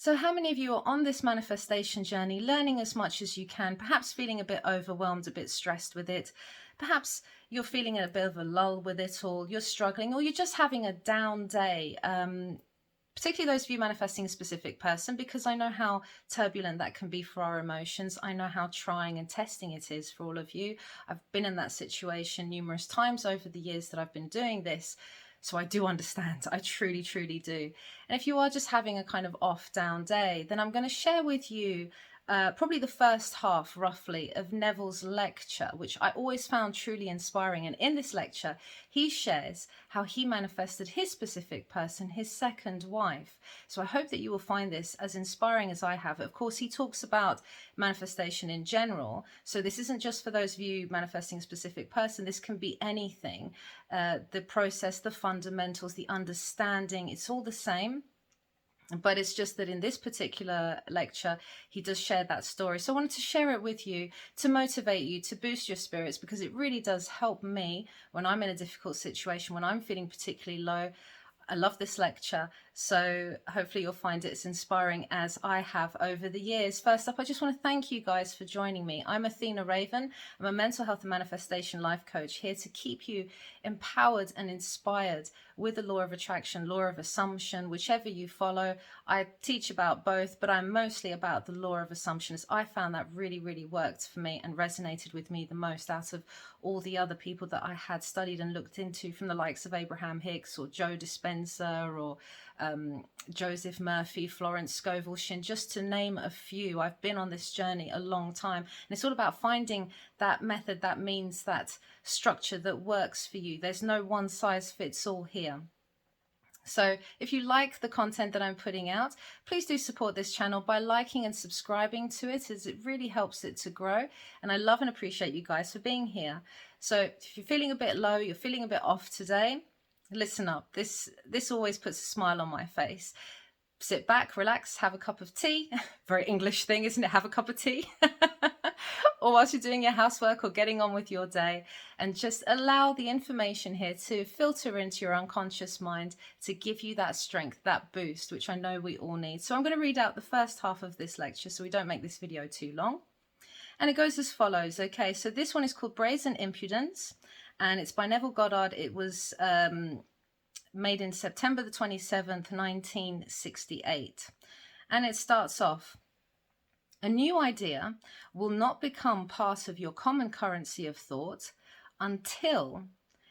So how many of you are on this manifestation journey, learning as much as you can, perhaps feeling a bit overwhelmed, a bit stressed with it? Perhaps you're feeling a bit of a lull with it all, you're struggling, or you're just having a down day. Particularly those of you manifesting a specific person, because I know how turbulent that can be for our emotions. I know how trying and testing it is for all of you. I've been in that situation numerous times over the years that I've been doing this. So I do understand. I truly, truly do. And if you are just having a kind of off, down day, then I'm going to share with you probably the first half, roughly, of Neville's lecture, which I always found truly inspiring. And in this lecture, he shares how he manifested his specific person, his second wife. So I hope that you will find this as inspiring as I have. Of course, he talks about manifestation in general. So this isn't just for those of you manifesting a specific person. This can be anything. The process, the fundamentals, the understanding, it's all the same. But it's just that in this particular lecture, he does share that story. So I wanted to share it with you to motivate you, to boost your spirits, because it really does help me when I'm in a difficult situation, when I'm feeling particularly low. I love this lecture, so hopefully you'll find it as inspiring as I have over the years. First up, I just want to thank you guys for joining me. I'm Athena Raven. I'm a mental health and manifestation life coach, here to keep you empowered and inspired with the law of attraction, law of assumption, whichever you follow. I teach about both, but I'm mostly about the law of assumption, as I found that really, really worked for me and resonated with me the most out of all the other people that I had studied and looked into, from the likes of Abraham Hicks or Joe Dispenza or Joseph Murphy, Florence Scovel Shinn, just to name a few. I've been on this journey a long time, and it's all about finding that method, that means, that structure that works for you. There's no one size fits all here. So if you like the content that I'm putting out, please do support this channel by liking and subscribing to it, as it really helps it to grow. And I love and appreciate you guys for being here. So if you're feeling a bit low, you're feeling a bit off today, listen up. This always puts a smile on my face. Sit back, relax, have a cup of tea. Very English thing, isn't it? Have a cup of tea. Or whilst you're doing your housework or getting on with your day, and just allow the information here to filter into your unconscious mind to give you that strength, that boost, which I know we all need. So I'm going to read out the first half of this lecture so we don't make this video too long. And it goes as follows. Okay, so this one is called Brazen Impudence, and it's by Neville Goddard. It was made in September the 27th, 1968. And it starts off: a new idea will not become part of your common currency of thought until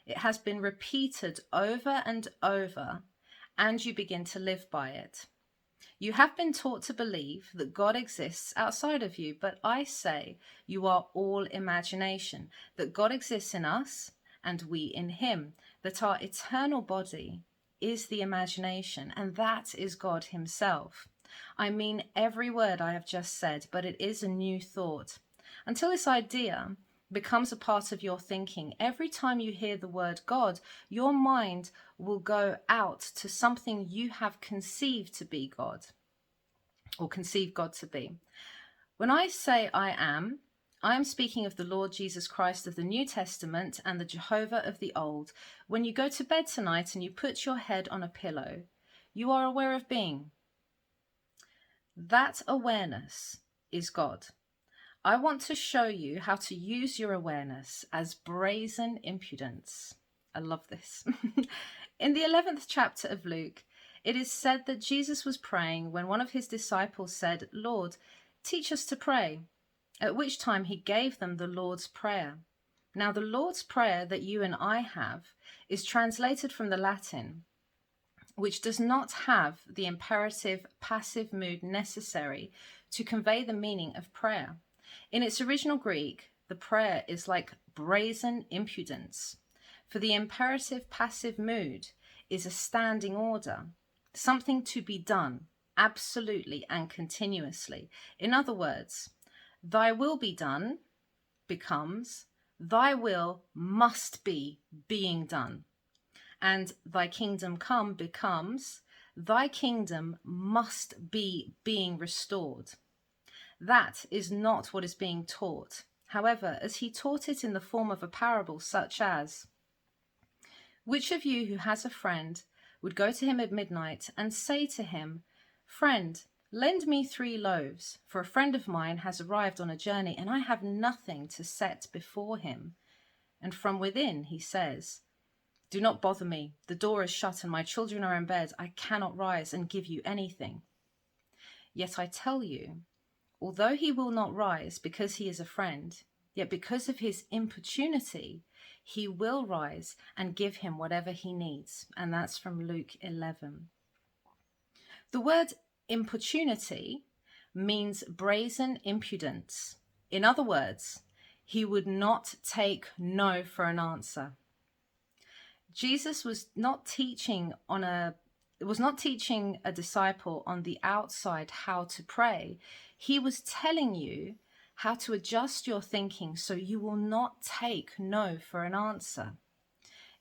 it has been repeated over and over and you begin to live by it. You have been taught to believe that God exists outside of you, but I say you are all imagination, that God exists in us and we in him, that our eternal body is the imagination, and that is God himself. I mean every word I have just said, but it is a new thought. Until this idea becomes a part of your thinking, every time you hear the word God, your mind will go out to something you have conceived to be God, or conceive God to be. When I say I am speaking of the Lord Jesus Christ of the New Testament and the Jehovah of the Old. When you go to bed tonight and you put your head on a pillow, you are aware of being. That awareness is God. I want to show you how to use your awareness as brazen impudence. I love this. In the 11th chapter of Luke, it is said that Jesus was praying when one of his disciples said, "Lord, teach us to pray," at which time he gave them the Lord's Prayer. Now, the Lord's Prayer that you and I have is translated from the Latin, which does not have the imperative passive mood necessary to convey the meaning of prayer. In its original Greek, the prayer is like brazen impudence, for the imperative passive mood is a standing order, something to be done absolutely and continuously. In other words, thy will be done becomes thy will must be being done. And thy kingdom come becomes thy kingdom must be being restored. That is not what is being taught. However, as he taught it in the form of a parable such as, which of you who has a friend would go to him at midnight and say to him, "Friend, Lend me 3 loaves, for a friend of mine has arrived on a journey, and I have nothing to set before him. And from within he says, do not bother me. The door is shut and my children are in bed. I cannot rise and give you anything. Yet I tell you, although he will not rise because he is a friend, yet because of his importunity, he will rise and give him whatever he needs. And that's from Luke 11. The word importunity means brazen impudence. In other words, he would not take no for an answer. Jesus was not teaching a disciple on the outside how to pray. He was telling you how to adjust your thinking so you will not take no for an answer.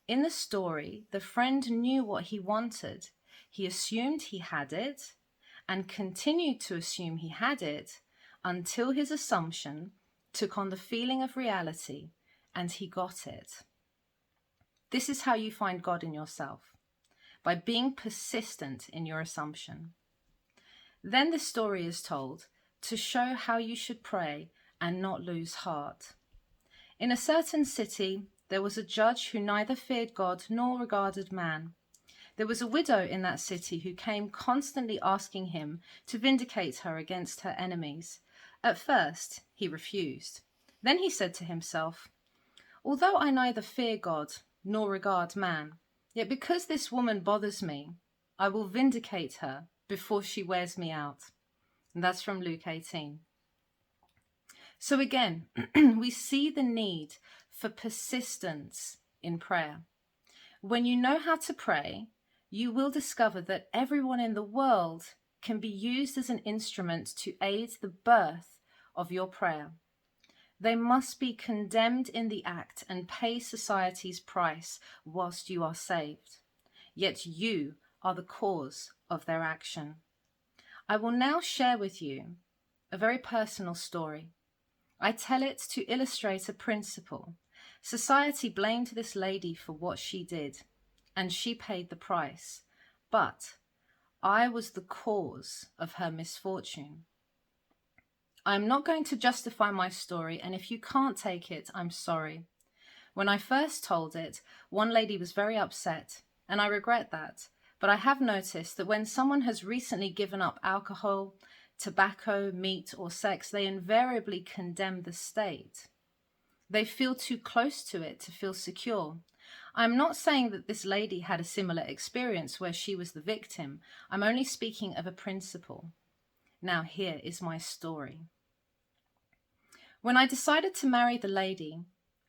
In the story, the friend knew what he wanted. He assumed he had it and continued to assume he had it until his assumption took on the feeling of reality and he got it. This is how you find God in yourself, by being persistent in your assumption. Then the story is told to show how you should pray and not lose heart. In a certain city, there was a judge who neither feared God nor regarded man. There was a widow in that city who came constantly asking him to vindicate her against her enemies. At first, he refused. Then he said to himself, although I neither fear God nor regard man, yet because this woman bothers me, I will vindicate her before she wears me out. And that's from Luke 18. So again, we see the need for persistence in prayer. When you know how to pray, you will discover that everyone in the world can be used as an instrument to aid the birth of your prayer. They must be condemned in the act and pay society's price whilst you are saved. Yet you are the cause of their action. I will now share with you a very personal story. I tell it to illustrate a principle. Society blamed this lady for what she did, and she paid the price. But I was the cause of her misfortune. I'm not going to justify my story, and if you can't take it, I'm sorry. When I first told it, one lady was very upset, and I regret that. But I have noticed that when someone has recently given up alcohol, tobacco, meat, or sex, they invariably condemn the state. They feel too close to it to feel secure. I'm not saying that this lady had a similar experience where she was the victim. I'm only speaking of a principle. Now here is my story. When I decided to marry the lady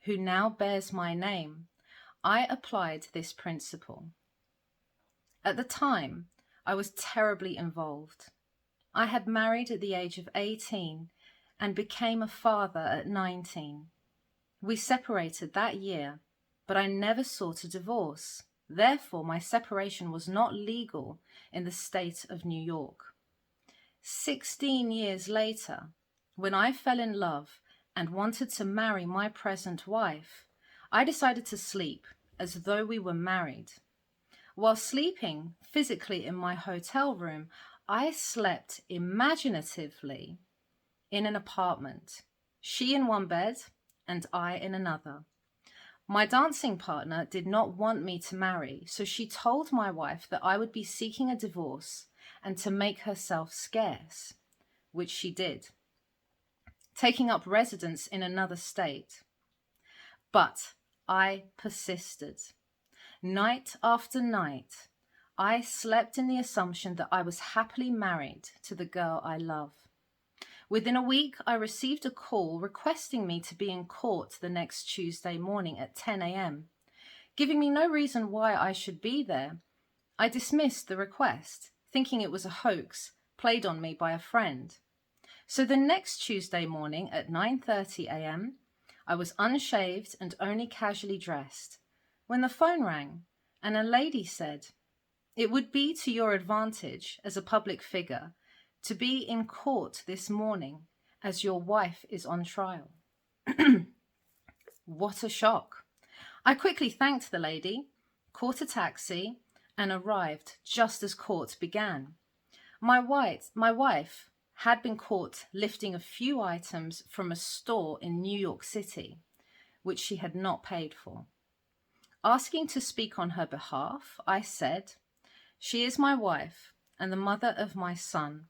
who now bears my name, I applied this principle. At the time, I was terribly involved. I had married at the age of 18 and became a father at 19. We separated that year, but I never sought a divorce. Therefore, my separation was not legal in the state of New York. 16 years later, when I fell in love and wanted to marry my present wife, I decided to sleep as though we were married. While sleeping physically in my hotel room, I slept imaginatively in an apartment, she in one bed and I in another. My dancing partner did not want me to marry, so she told my wife that I would be seeking a divorce and to make herself scarce, which she did, taking up residence in another state. But I persisted. Night after night, I slept in the assumption that I was happily married to the girl I love. Within a week, I received a call requesting me to be in court the next Tuesday morning at 10 a.m. Giving me no reason why I should be there, I dismissed the request, thinking it was a hoax played on me by a friend. So the next Tuesday morning at 9:30 a.m., I was unshaved and only casually dressed, when the phone rang and a lady said, "It would be to your advantage as a public figure to be in court this morning as your wife is on trial." What a shock. I quickly thanked the lady, caught a taxi, and arrived just as court began. My wife had been caught lifting a few items from a store in New York City, which she had not paid for. Asking to speak on her behalf, I said, "She is my wife and the mother of my son.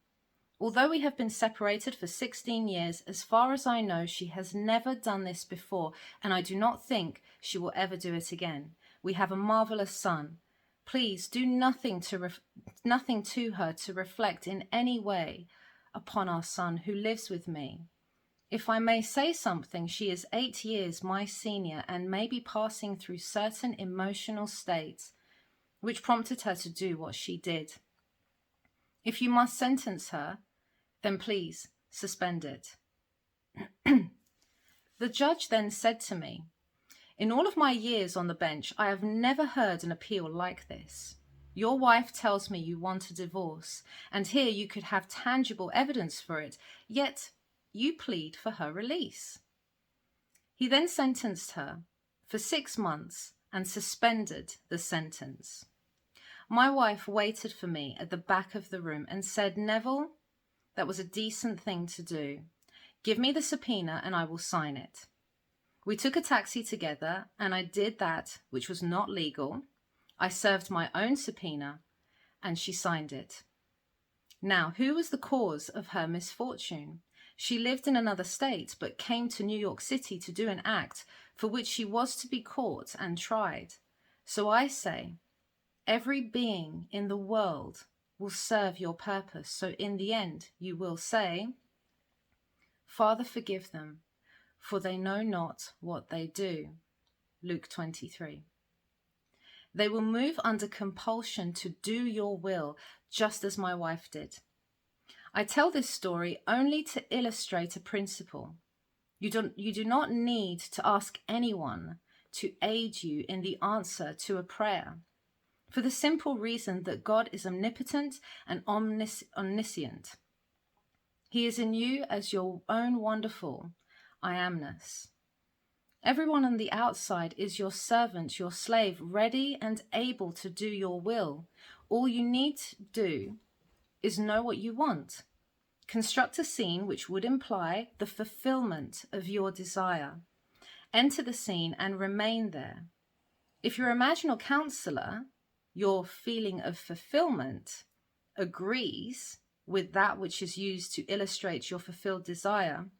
Although we have been separated for 16 years, as far as I know, she has never done this before, and I do not think she will ever do it again. We have a marvelous son. Please do nothing to her to reflect in any way upon our son who lives with me. If I may say something, she is 8 years my senior and may be passing through certain emotional states which prompted her to do what she did. If you must sentence her, then please suspend it." The judge then said to me, "In all of my years on the bench, I have never heard an appeal like this. Your wife tells me you want a divorce, and here you could have tangible evidence for it, yet you plead for her release." He then sentenced her for 6 months and suspended the sentence. My wife waited for me at the back of the room and said, "Neville, that was a decent thing to do. Give me the subpoena and I will sign it." We took a taxi together and I did that which was not legal. I served my own subpoena and she signed it. Now, who was the cause of her misfortune? She lived in another state but came to New York City to do an act for which she was to be caught and tried. So I say, every being in the world will serve your purpose. So in the end, you will say, "Father, forgive them, for they know not what they do." Luke 23. They will move under compulsion to do your will, just as my wife did. I tell this story only to illustrate a principle. You do not need to ask anyone to aid you in the answer to a prayer, for the simple reason that God is omnipotent and omniscient. He is in you as your own wonderful I amness. Everyone on the outside is your servant, your slave, ready and able to do your will. All you need to do is know what you want. Construct a scene which would imply the fulfillment of your desire. Enter the scene and remain there. If your imaginal counselor, your feeling of fulfillment, agrees with that which is used to illustrate your fulfilled desire,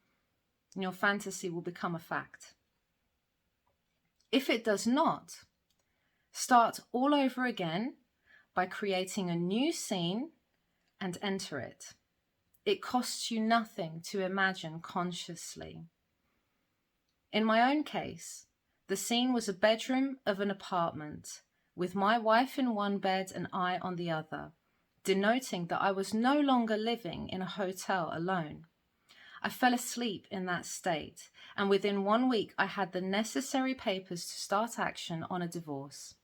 your fantasy will become a fact. If it does not, start all over again by creating a new scene and enter it. It costs you nothing to imagine consciously. In my own case, the scene was a bedroom of an apartment with my wife in one bed and I on the other, denoting that I was no longer living in a hotel alone. I fell asleep in that state, and within 1 week I had the necessary papers to start action on a divorce.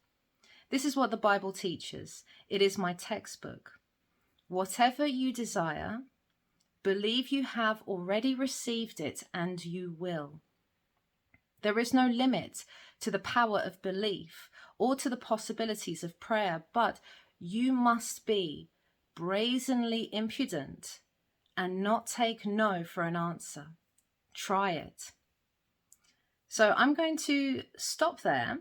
This is what the Bible teaches. It is my textbook. Whatever you desire, believe you have already received it, and you will. There is no limit to the power of belief or to the possibilities of prayer, but you must be brazenly impudent and not take no for an answer. Try it. So I'm going to stop there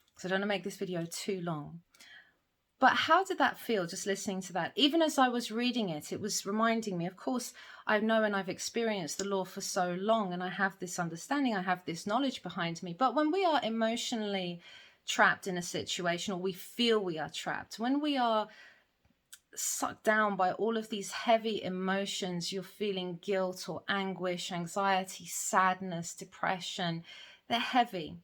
because I don't want to make this video too long. But how did that feel, just listening to that? Even as I was reading it, it was reminding me, of course, I know and I've experienced the law for so long and I have this understanding, I have this knowledge behind me. But when we are emotionally trapped in a situation, or we feel we are trapped, when we are sucked down by all of these heavy emotions, you're feeling guilt or anguish, anxiety, sadness, depression, they're heavy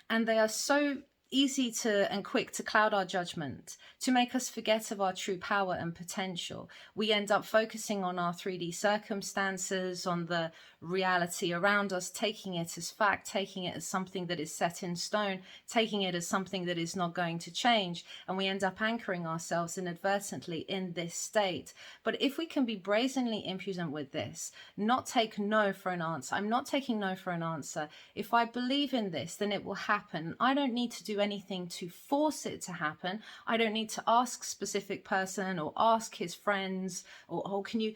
and they are so easy to and quick to cloud our judgment, to make us forget of our true power and potential. We end up focusing on our 3D circumstances, on the reality around us, taking it as fact, taking it as something that is set in stone, taking it as something that is not going to change, and we end up anchoring ourselves inadvertently in this state. But if we can be brazenly impudent with this, not take no for an answer. I'm not taking no for an answer. If I believe in this, then it will happen. I don't need to do anything to force it to happen. I don't need to ask specific person or ask his friends or, oh, can you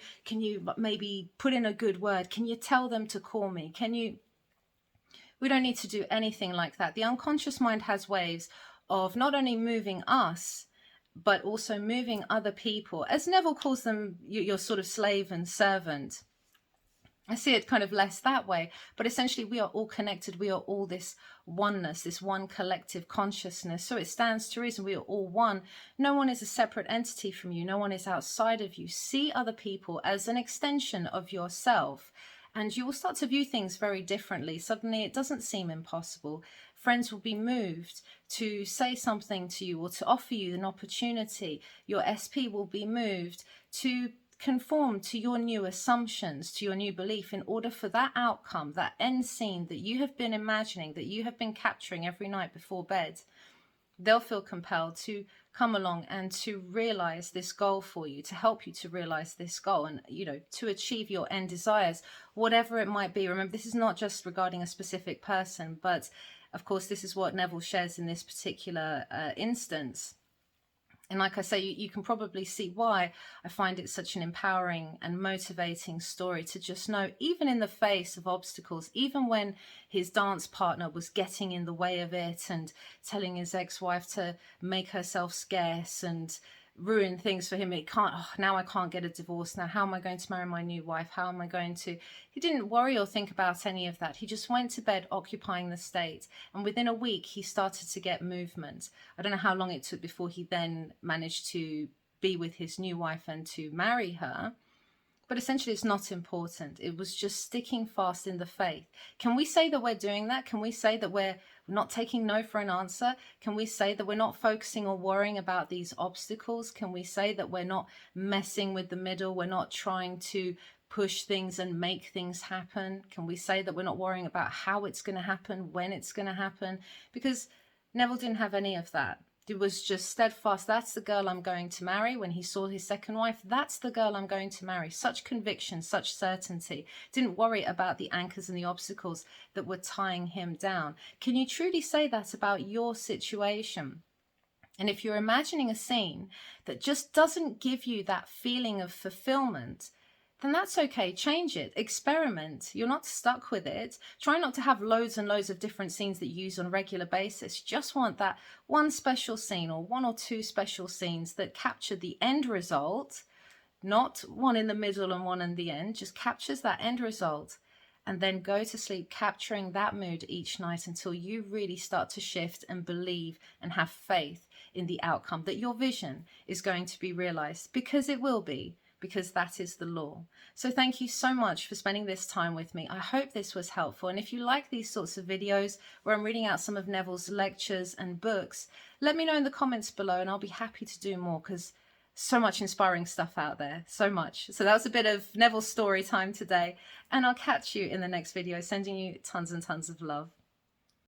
maybe put in a good word? Can you tell them to call me? We don't need to do anything like that. The unconscious mind has ways of not only moving us, but also moving other people. As Neville calls them, your sort of slave and servant. I see it kind of less that way, but essentially we are all connected. We are all this oneness, this one collective consciousness. So it stands to reason we are all one. No one is a separate entity from you. No one is outside of you. See other people as an extension of yourself, and you will start to view things very differently. Suddenly it doesn't seem impossible. Friends will be moved to say something to you or to offer you an opportunity. Your SP will be moved to conform to your new assumptions, to your new belief, in order for that outcome, that end scene that you have been imagining, that you have been capturing every night before bed. They'll feel compelled to come along and to realize this goal for you, to help you to realize this goal and, you know, to achieve your end desires, whatever it might be. Remember, this is not just regarding a specific person, but of course, this is what Neville shares in this particular instance. And like I say, you can probably see why I find it such an empowering and motivating story to just know, even in the face of obstacles, even when his dance partner was getting in the way of it and telling his ex-wife to make herself scarce and ruin things for him. Now I can't get a divorce. Now how am I going to marry my new wife? How am I going to... He didn't worry or think about any of that. He just went to bed occupying the state, and within a week he started to get movement. I don't know how long it took before he then managed to be with his new wife and to marry her. But essentially, it's not important. It was just sticking fast in the faith. Can we say that we're doing that? Can we say that we're not taking no for an answer? Can we say that we're not focusing or worrying about these obstacles? Can we say that we're not messing with the middle? We're not trying to push things and make things happen? Can we say that we're not worrying about how it's going to happen, when it's going to happen? Because Neville didn't have any of that. It was just steadfast. That's the girl I'm going to marry. When he saw his second wife, that's the girl I'm going to marry. Such conviction, such certainty. Didn't worry about the anchors and the obstacles that were tying him down. Can you truly say that about your situation? And if you're imagining a scene that just doesn't give you that feeling of fulfillment, then that's okay. Change it, experiment. You're not stuck with it. Try not to have loads and loads of different scenes that you use on a regular basis. You just want that one special scene or one or two special scenes that capture the end result, not one in the middle and one in the end, just captures that end result. And then go to sleep capturing that mood each night until you really start to shift and believe and have faith in the outcome, that your vision is going to be realized, because it will be. Because that is the law. So thank you so much for spending this time with me. I hope this was helpful. And if you like these sorts of videos where I'm reading out some of Neville's lectures and books, let me know in the comments below and I'll be happy to do more, because so much inspiring stuff out there, so much. So that was a bit of Neville's story time today, and I'll catch you in the next video, sending you tons and tons of love.